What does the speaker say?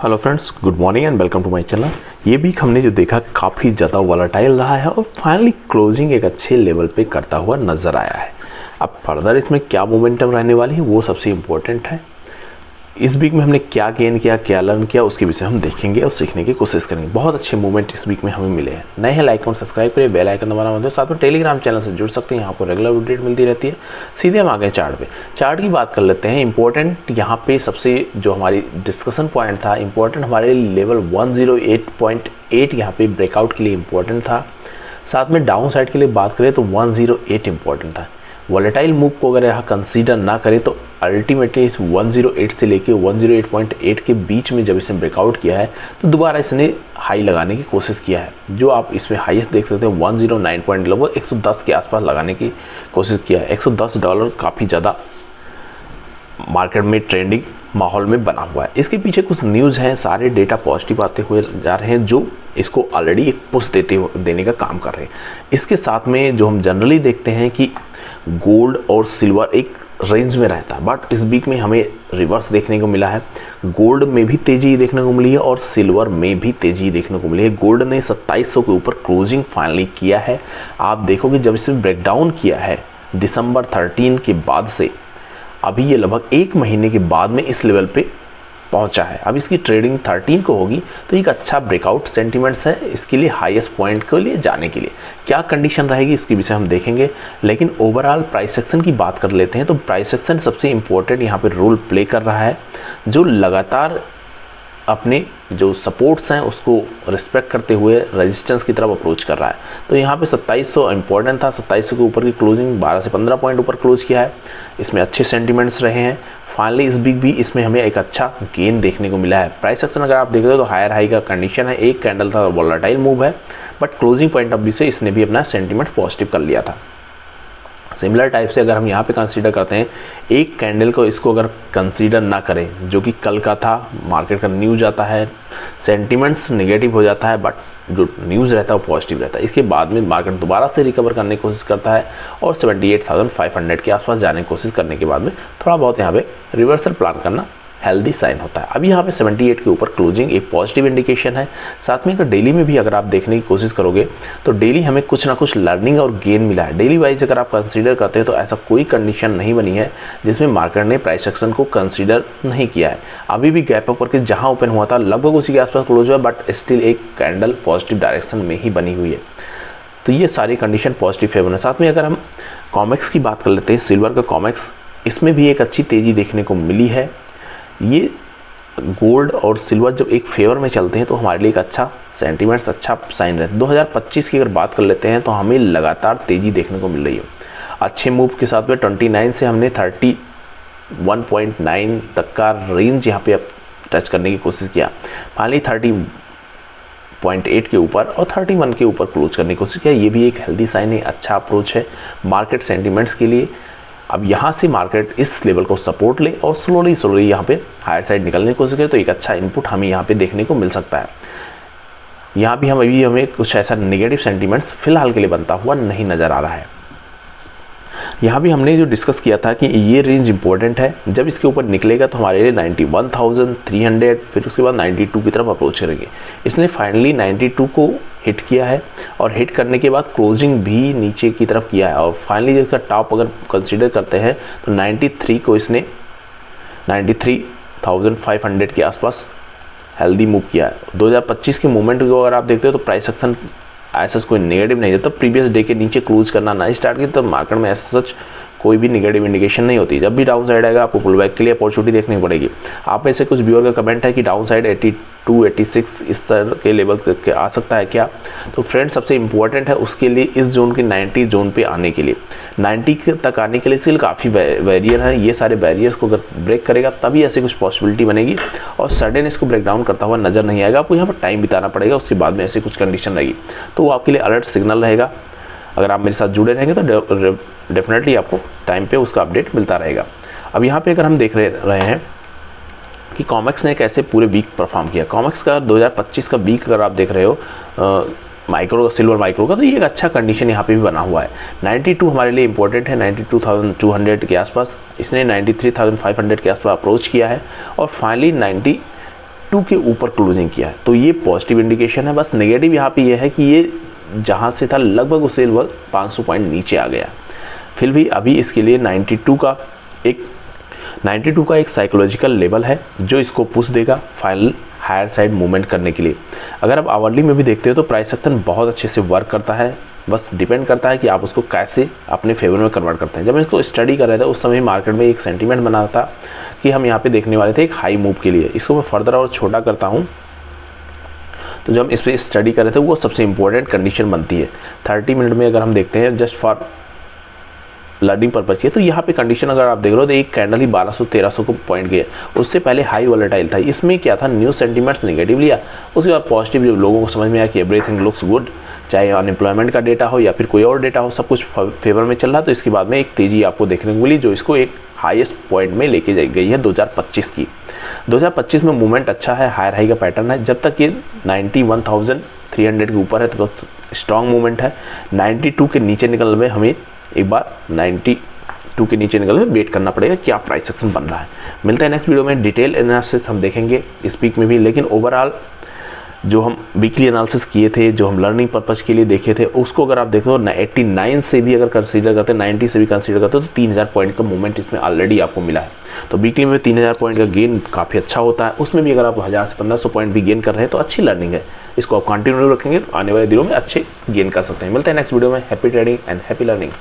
Hello friends, good morning and welcome to my channel. ये week हमने जो देखा काफ़ी ज़्यादा वॉलेटाइल रहा है और फाइनली क्लोजिंग एक अच्छे लेवल पे करता हुआ नज़र आया है। अब फर्दर इसमें क्या मोमेंटम रहने वाली है वो सबसे इम्पोर्टेंट है। इस वीक में हमने क्या गेन किया, क्या लर्न किया, उसके विषय हम देखेंगे और सीखने की कोशिश करेंगे। बहुत अच्छे मूवमेंट इस वीक में हमें मिले हैं। नए हैं लाइक और सब्सक्राइब करिए, बेल आइकन दबाना मत भूलिए। साथ में टेलीग्राम चैनल से जुड़ सकते हैं, यहाँ पर रेगुलर अपडेट मिलती रहती है। सीधे हम आ गए चार्ट पे। चार्ट की बात कर लेते हैं। इंपॉर्टेंट यहाँ पे सबसे जो हमारी डिस्कशन पॉइंट था, इंपॉर्टेंट हमारे लेवल 108.8 यहाँ पे ब्रेकआउट के लिए इंपॉर्टेंट था। साथ में डाउन साइड के लिए बात करें तो 108 इंपॉर्टेंट था। वॉलेटाइल मूव को अगर यहाँ कंसीडर ना करें तो अल्टीमेटली इस 108 से लेके 108.8 के बीच में जब इसने ब्रेकआउट किया है तो दोबारा इसने हाई लगाने की कोशिश किया है। जो आप इसमें हाईएस्ट देख सकते हैं 109 पॉइंट लगभग 110 के आसपास लगाने की कोशिश किया है। $110 काफ़ी ज़्यादा मार्केट में ट्रेंडिंग माहौल में बना हुआ है। इसके पीछे कुछ न्यूज़ हैं, सारे डेटा पॉजिटिव आते हुए जा रहे हैं जो इसको ऑलरेडी एक पुश देने का काम कर रहे हैं। इसके साथ में जो हम जनरली देखते हैं कि गोल्ड और सिल्वर एक रेंज में रहता है, बट इस वीक में हमें रिवर्स देखने को मिला है। गोल्ड में भी तेज़ी देखने को मिली है और सिल्वर में भी तेज़ी देखने को मिली है। गोल्ड ने 2700 के ऊपर क्लोजिंग फाइनली किया है। आप देखोगे जब इसने ब्रेकडाउन किया है दिसंबर 13 के बाद से अभी ये लगभग एक महीने के बाद में इस लेवल पे पहुंचा है। अब इसकी ट्रेडिंग 13 को होगी तो एक अच्छा ब्रेकआउट सेंटीमेंट्स है इसके लिए, हाईएस्ट पॉइंट के लिए जाने के लिए। क्या कंडीशन रहेगी इसके विषय हम देखेंगे, लेकिन ओवरऑल प्राइस सेक्शन की बात कर लेते हैं। तो प्राइस सेक्शन सबसे इंपॉर्टेंट यहाँ पे रोल प्ले कर रहा है, जो लगातार अपने जो सपोर्ट्स हैं उसको रिस्पेक्ट करते हुए रेजिस्टेंस की तरफ अप्रोच कर रहा है। तो यहाँ पे 2700 इंपॉर्टेंट था, 2700 के ऊपर की क्लोजिंग 12 से 15 पॉइंट ऊपर क्लोज किया है। इसमें अच्छे सेंटीमेंट्स रहे हैं। फाइनली इस वीक भी इसमें हमें एक अच्छा गेन देखने को मिला है। प्राइस सेक्शन अगर आप देख रहे हो तो हायर हाई का कंडीशन है, एक कैंडल था, वॉलेटाइल मूव है, but closing point of view से इसने भी अपना सेंटीमेंट पॉजिटिव कर लिया था। सिमिलर टाइप से अगर हम यहाँ पे कंसीडर करते हैं, एक कैंडल को इसको अगर कंसीडर ना करें, जो कि कल का था, मार्केट का न्यूज़ आता है, सेंटीमेंट्स नेगेटिव हो जाता है, बट जो न्यूज़ रहता है वो पॉजिटिव रहता है। इसके बाद में मार्केट दोबारा से रिकवर करने की कोशिश करता है और 78,500 के आसपास जाने की कोशिश करने के बाद में थोड़ा बहुत यहाँ पे रिवर्सल प्लान करना हेल्दी साइन होता है। अभी यहाँ पे 78 के ऊपर क्लोजिंग एक पॉजिटिव इंडिकेशन है। साथ में अगर डेली में भी अगर आप देखने की कोशिश करोगे तो डेली हमें कुछ ना कुछ लर्निंग और गेन मिला है। डेली वाइज अगर आप कंसीडर करते हैं तो ऐसा कोई कंडीशन नहीं बनी है जिसमें मार्केट ने प्राइस एक्शन को कंसीडर नहीं किया है। अभी भी गैप अप करके जहाँ ओपन हुआ था लगभग उसी के आसपास क्लोज हुआ, बट स्टिल एक कैंडल पॉजिटिव डायरेक्शन में ही बनी हुई है। तो ये सारी कंडीशन पॉजिटिव फेवर है। साथ में अगर हम कॉमेक्स की बात कर लेते हैं, सिल्वर का कॉमेक्स, इसमें भी एक अच्छी तेज़ी देखने को मिली है। ये गोल्ड और सिल्वर जब एक फेवर में चलते हैं तो हमारे लिए एक अच्छा सेंटीमेंट्स, अच्छा साइन रहता है। 2025 की अगर बात कर लेते हैं तो हमें लगातार तेज़ी देखने को मिल रही है। अच्छे मूव के साथ में 29 से हमने 31.9 तक का रेंज यहाँ पे टच करने की कोशिश किया। फाइनली 30.8 के ऊपर और 31 के ऊपर क्लोज करने की कोशिश किया। ये भी एक हेल्दी साइन है, अच्छा अप्रोच है मार्केट सेंटीमेंट्स के लिए। अब यहाँ से मार्केट इस लेवल को सपोर्ट ले और स्लोली यहाँ पे हायर साइड निकलने की कोशिश करें तो एक अच्छा इनपुट हमें यहाँ पे देखने को मिल सकता है। यहाँ भी हमें कुछ ऐसा नेगेटिव सेंटीमेंट्स फिलहाल के लिए बनता हुआ नहीं नज़र आ रहा है। यहाँ भी हमने जो डिस्कस किया था कि ये रेंज इंपॉर्टेंट है, जब इसके ऊपर निकलेगा तो हमारे लिए 91,300, फिर उसके बाद 92 की तरफ अप्रोच करेंगे। इसने फाइनली 92 को हिट किया है और हिट करने के बाद क्लोजिंग भी नीचे की तरफ किया है और फाइनली इसका टॉप अगर कंसीडर करते हैं तो 93 को इसने 93,500 के आसपास हेल्दी मूव किया है। 2025 के मूवमेंट को अगर आप देखते हो तो प्राइस एक्शन ऐसा कोई नेगेटिव नहीं है। तब प्रीवियस डे के नीचे क्लोज करना ना स्टार्ट किया तब मार्केट में ऐसा सच कोई भी नेगेटिव इंडिकेशन नहीं होती। जब भी डाउन साइड आएगा आपको पुल बैक के लिए अपॉर्चुनिटी देखनी पड़ेगी। आप में से कुछ व्यूअर का कमेंट है कि डाउन साइड 82, 86 इस तरह के लेवल के आ सकता है क्या? तो फ्रेंड सबसे इंपॉर्टेंट है उसके लिए इस जोन की 90 जोन पे आने के लिए, 90 तक आने के लिए स्टिल काफ़ी बैरियर है। ये सारे बैरियर्स को अगर ब्रेक करेगा तभी ऐसी कुछ पॉसिबिलिटी बनेगी और सडन इसको ब्रेक डाउन करता हुआ नजर नहीं आएगा। आपको यहाँ पर टाइम बिताना पड़ेगा, उसके बाद में ऐसी कुछ कंडीशन रहेगी तो वो आपके लिए अलर्ट सिग्नल रहेगा। अगर आप मेरे साथ जुड़े रहेंगे तो डेफिनेटली आपको टाइम पे उसका अपडेट मिलता रहेगा। अब यहाँ पे अगर हम देख रहे हैं कि कॉमेक्स ने कैसे पूरे वीक परफॉर्म किया। कॉमेक्स का 2025 का वीक अगर आप देख रहे हो माइक्रो सिल्वर माइक्रो का, तो ये एक अच्छा कंडीशन यहाँ पे भी बना हुआ है। 92 हमारे लिए इंपॉर्टेंट है, 92,200 के आसपास। इसने 93,500 के आसपास अप्रोच किया है और फाइनली 92 के ऊपर क्लोजिंग किया है, तो ये पॉजिटिव इंडिकेशन है। बस नेगेटिव यहाँ पे ये है कि ये जहाँ से था लगभग उससे लगभग 500 पॉइंट नीचे आ गया। फिर भी अभी इसके लिए 92 का एक साइकोलॉजिकल लेवल है जो इसको पुश देगा फाइनल हायर साइड मूवमेंट करने के लिए। अगर आप आवरली में भी देखते हो तो प्राइस एक्शन बहुत अच्छे से वर्क करता है, बस डिपेंड करता है कि आप उसको कैसे अपने फेवर में कन्वर्ट करते हैं। जब मैं इसको स्टडी कर रहा था उस समय मार्केट में एक सेंटीमेंट बना था कि हम यहाँ पे देखने वाले थे एक हाई मूव के लिए। इसको मैं फर्दर और छोटा करता हूँ, तो जब हम इस पर स्टडी कर रहे थे वो सबसे इंपॉर्टेंट कंडीशन बनती है 30 मिनट में। अगर हम देखते हैं जस्ट फॉर लर्निंग पर्पज की, तो यहाँ पे कंडीशन अगर आप देख रहे हो तो एक कैंडल ही 1200-1300 को पॉइंट गया, उससे पहले हाई वोलेटाइल था। इसमें क्या था, न्यूज सेंटीमेंट्स नेगेटिव लिया, उसके बाद पॉजिटिव जब लोगों को समझ में आया कि एवरीथिंग लुक्स गुड, चाहे अनएम्प्लॉयमेंट का डेटा हो या फिर कोई और डेटा हो, सब कुछ फेवर में चल रहा, तो इसके बाद में एक तेजी आपको देखने को मिली जो इसको एक हाईएस्ट पॉइंट में लेके गई है 2025 की। 2025 में मूवमेंट अच्छा है, हायर हाई का पैटर्न है। जब तक ये 91,300 के ऊपर है तो स्ट्रॉन्ग मूवमेंट है। 92 के नीचे निकलने में हमें एक बार 92 के नीचे निकल वेट करना पड़ेगा क्या प्राइस एक्शन बन रहा है। मिलता है नेक्स्ट वीडियो में, डिटेल एनालिसिस हम देखेंगे इस वीक में भी। लेकिन ओवरऑल जो हम वीकली एनालिसिस किए थे, जो हम लर्निंग पर्पज के लिए देखे थे, उसको अगर आप देखो 89 से भी अगर कंसीडर करते हैं, 90 से भी कंसीडर करते हो तो 3000 पॉइंट का मूवमेंट इसमें ऑलरेडी आपको मिला है। तो वीकली में 3000 पॉइंट का गेन काफ़ी अच्छा होता है। उसमें भी अगर आप 1000 से 1500 पॉइंट भी गेन कर रहे हैं तो अच्छी लर्निंग है। इसको आप कंटिन्यू रखेंगे तो आने वाले दिनों में अच्छे गेन कर सकते हैं। मिलते हैं नेक्स्ट वीडियो में। Happy trading and happy learning.